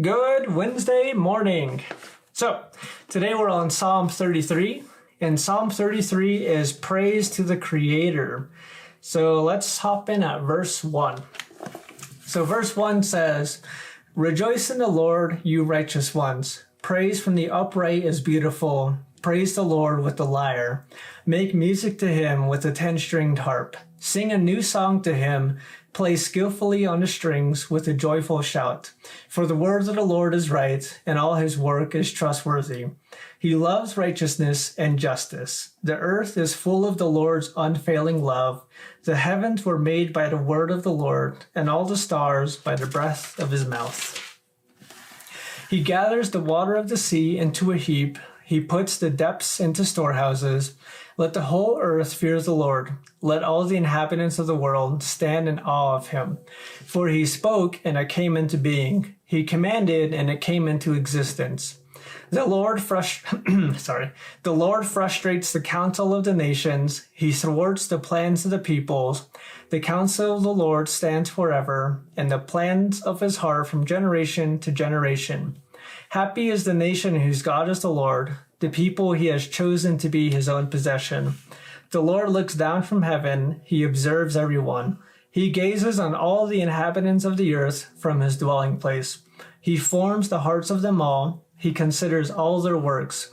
Good Wednesday morning. So, today we're on Psalm 33, and Psalm 33 is praise to the Creator. So, let's hop in at verse 1. So, verse 1 says, "Rejoice in the Lord, you righteous ones. Praise from the upright is beautiful. Praise the Lord with the lyre. Make music to him with a 10-stringed harp. Sing a new song to him. Play skillfully on the strings with a joyful shout. For the word of the Lord is right, and all his work is trustworthy. He loves righteousness and justice. The earth is full of the Lord's unfailing love. The heavens were made by the word of the Lord, and all the stars by the breath of his mouth. He gathers the water of the sea into a heap. He puts the depths into storehouses. Let the whole earth fear the Lord. Let all the inhabitants of the world stand in awe of him. For he spoke, and it came into being. He commanded, and it came into existence. The Lord frustrates the counsel of the nations. He thwarts the plans of the peoples. The counsel of the Lord stands forever, and the plans of his heart from generation to generation. Happy is the nation whose God is the Lord, the people he has chosen to be his own possession. The Lord looks down from heaven. He observes everyone. He gazes on all the inhabitants of the earth from his dwelling place. He forms the hearts of them all. He considers all their works.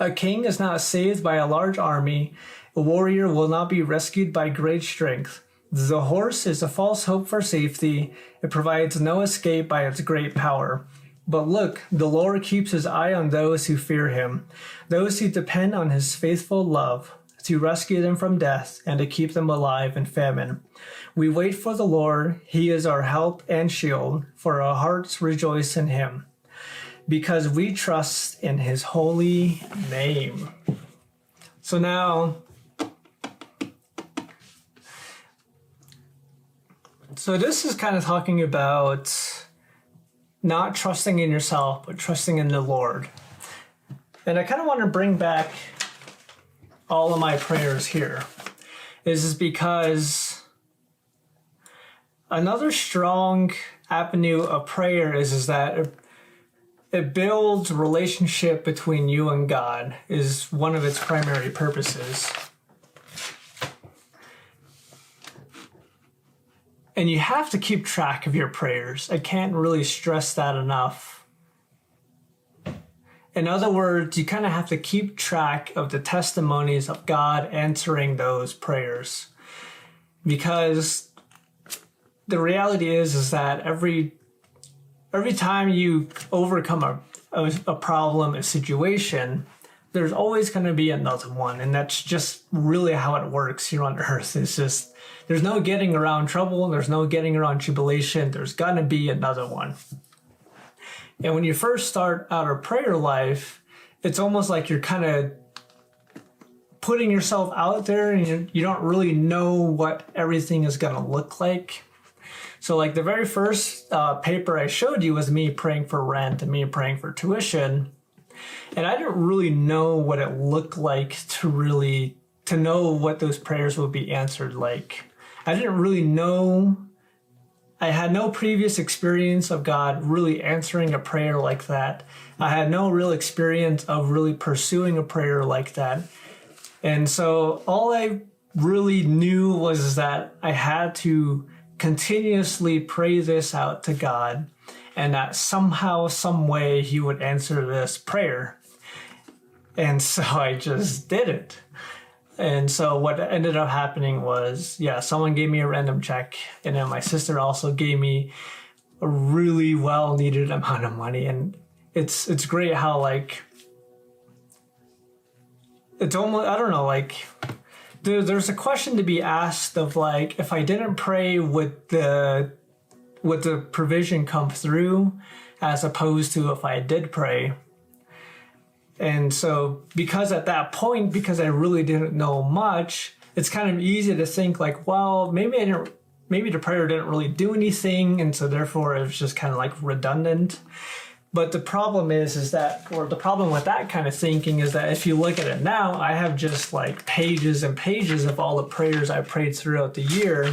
A king is not saved by a large army. A warrior will not be rescued by great strength. The horse is a false hope for safety. It provides no escape by its great power. But look, the Lord keeps his eye on those who fear him, those who depend on his faithful love, to rescue them from death and to keep them alive in famine. We wait for the Lord. He is our help and shield, for our hearts rejoice in him, because we trust in his holy name." So now, this is kind of talking about not trusting in yourself, but trusting in the Lord. And I kind of want to bring back all of my prayers here. This is because another strong avenue of prayer is that it builds relationship between you and God, is one of its primary purposes. And you have to keep track of your prayers. I can't really stress that enough. In other words, you kind of have to keep track of the testimonies of God answering those prayers. Because the reality is that every time you overcome a problem, a situation, there's always going to be another one. And that's just really how it works here on earth. It's just, there's no getting around trouble. There's no getting around tribulation. There's going to be another one. And when you first start out a prayer life, it's almost like you're kind of putting yourself out there and you don't really know what everything is going to look like. So like the very first paper I showed you was me praying for rent and me praying for tuition. And I didn't really know what it looked like to know what those prayers would be answered like. I didn't really know. I had no previous experience of God really answering a prayer like that. I had no real experience of really pursuing a prayer like that. And so all I really knew was that I had to continuously pray this out to God, and that somehow, some way, he would answer this prayer. And so I just did it. And so what ended up happening was, someone gave me a random check, and then my sister also gave me a really well-needed amount of money. And it's great how, like, it's almost, I don't know, like, there's a question to be asked of, like, if I didn't pray, would the provision come through, as opposed to if I did pray. And so because at that point, because I really didn't know much, it's kind of easy to think like, well, maybe the prayer didn't really do anything, and so therefore it was just kind of like redundant. But the problem the problem with that kind of thinking is that if you look at it now, I have just like pages and pages of all the prayers I prayed throughout the year.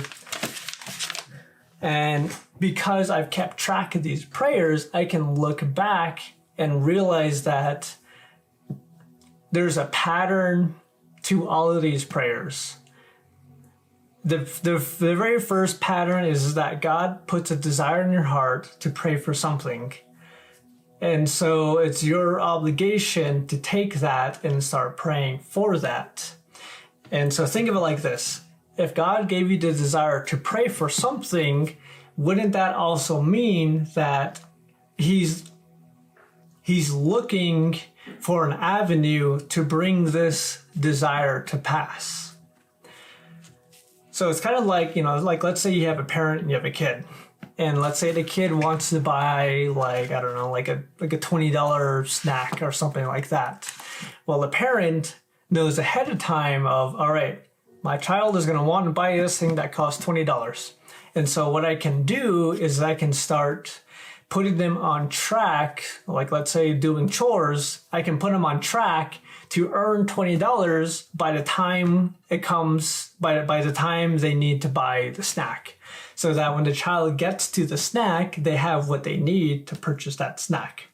And because I've kept track of these prayers, I can look back and realize that there's a pattern to all of these prayers. The very first pattern is that God puts a desire in your heart to pray for something. And so it's your obligation to take that and start praying for that. And so think of it like this. If God gave you the desire to pray for something, wouldn't that also mean that he's looking for an avenue to bring this desire to pass? So it's kind of like, like let's say you have a parent and you have a kid. And let's say the kid wants to buy like a $20 snack or something like that. Well, the parent knows ahead of time of, all right, my child is going to want to buy this thing that costs $20. And so what I can do is I can start putting them on track, like let's say doing chores, I can put them on track to earn $20 by the time it comes, by the time they need to buy the snack. So that when the child gets to the snack, they have what they need to purchase that snack.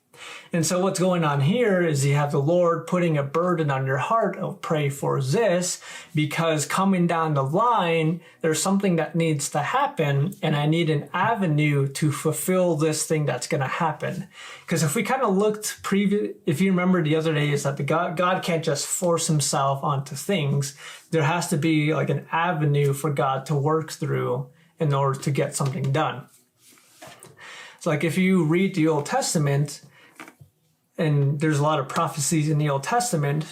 And so what's going on here is you have the Lord putting a burden on your heart of pray for this, because coming down the line, there's something that needs to happen, and I need an avenue to fulfill this thing that's going to happen. Because if we kind of looked if you remember the other day, is that God can't just force himself onto things. There has to be like an avenue for God to work through in order to get something done. So like if you read the Old Testament, and there's a lot of prophecies in the Old Testament,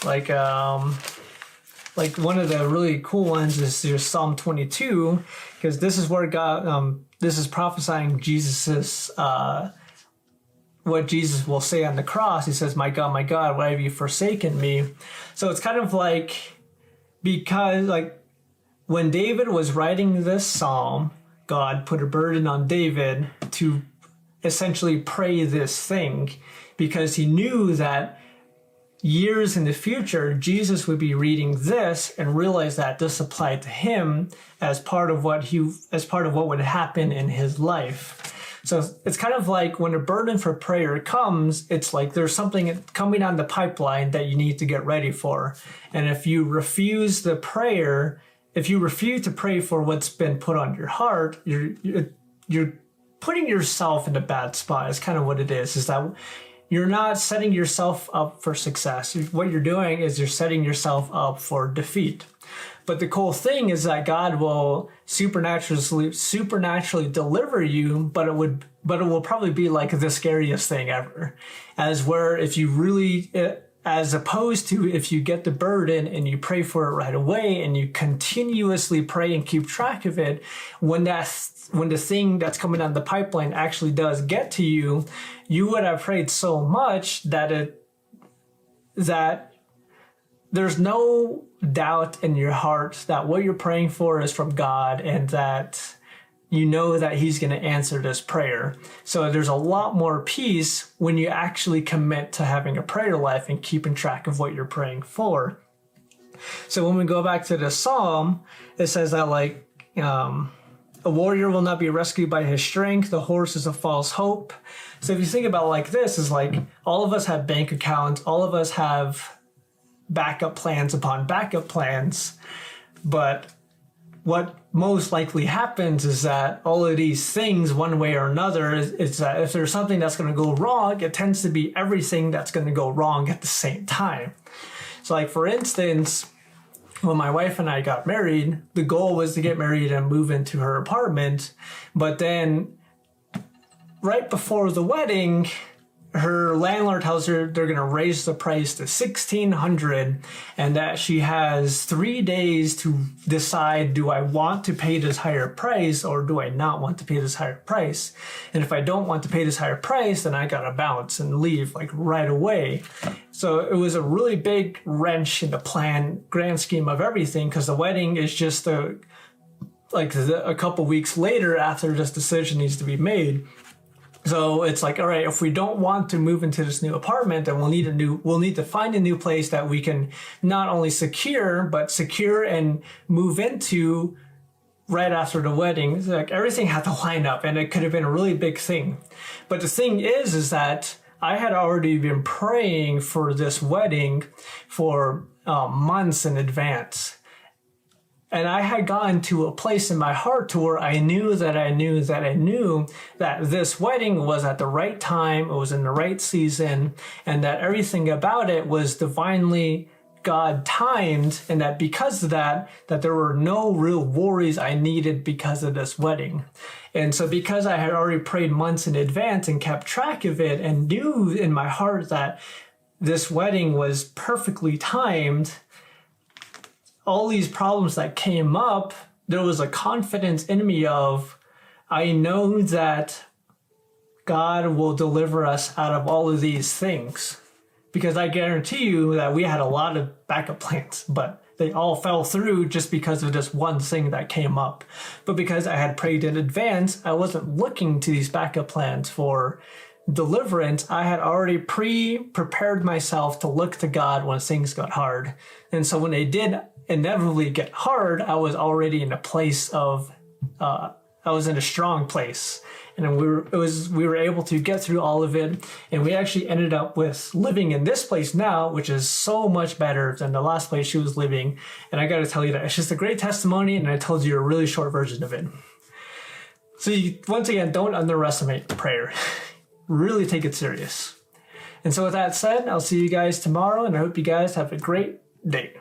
like one of the really cool ones is there's Psalm 22, because this is where God, this is prophesying Jesus's, what Jesus will say on the cross. He says, my God, why have you forsaken me? So it's kind of like, because like when David was writing this psalm, God put a burden on David to essentially pray this thing, because he knew that years in the future, Jesus would be reading this and realize that this applied to him as part of what would happen in his life. So it's kind of like when a burden for prayer comes, it's like there's something coming on the pipeline that you need to get ready for. And if you refuse to pray for what's been put on your heart, you're putting yourself in a bad spot. Is kind of what it is that you're not setting yourself up for success. What you're doing is you're setting yourself up for defeat. But the cool thing is that God will supernaturally deliver you, but it will probably be like the scariest thing ever. As opposed to if you get the burden and you pray for it right away and you continuously pray and keep track of it, when the thing that's coming down the pipeline actually does get to you, you would have prayed so much that there's no doubt in your heart that what you're praying for is from God, and that you know that he's going to answer this prayer. So there's a lot more peace when you actually commit to having a prayer life and keeping track of what you're praying for. So when we go back to the Psalm, it says that a warrior will not be rescued by his strength. The horse is a false hope. So if you think about it like this, is like all of us have bank accounts. All of us have backup plans upon backup plans. But what most likely happens is that all of these things, one way or another, is that if there's something that's going to go wrong, it tends to be everything that's going to go wrong at the same time. So like, for instance, when my wife and I got married, the goal was to get married and move into her apartment. But then right before the wedding, her landlord tells her they're going to raise the price to $1,600, and that she has 3 days to decide, do I want to pay this higher price or do I not want to pay this higher price? And if I don't want to pay this higher price, then I got to bounce and leave like right away. So it was a really big wrench in the grand scheme of everything, because the wedding is just a couple weeks later after this decision needs to be made. So it's like, all right, if we don't want to move into this new apartment, then we'll need to find a new place that we can not only secure and move into right after the wedding. It's like everything had to line up, and it could have been a really big thing. But the thing is that I had already been praying for this wedding for months in advance. And I had gotten to a place in my heart to where I knew that this wedding was at the right time, it was in the right season, and that everything about it was divinely God timed, and that because of that there were no real worries I needed because of this wedding. And so because I had already prayed months in advance and kept track of it and knew in my heart that this wedding was perfectly timed, all these problems that came up, there was a confidence in me of, I know that God will deliver us out of all of these things. Because I guarantee you that we had a lot of backup plans, but they all fell through just because of this one thing that came up. But because I had prayed in advance, I wasn't looking to these backup plans for deliverance. I had already prepared myself to look to God when things got hard. And so when they did inevitably get hard, I was already in a place of, I was in a strong place. And we were able to get through all of it. And we actually ended up with living in this place now, which is so much better than the last place she was living. And I got to tell you that it's just a great testimony. And I told you a really short version of it. So once again, don't underestimate prayer. Really take it serious. And so with that said, I'll see you guys tomorrow. And I hope you guys have a great day.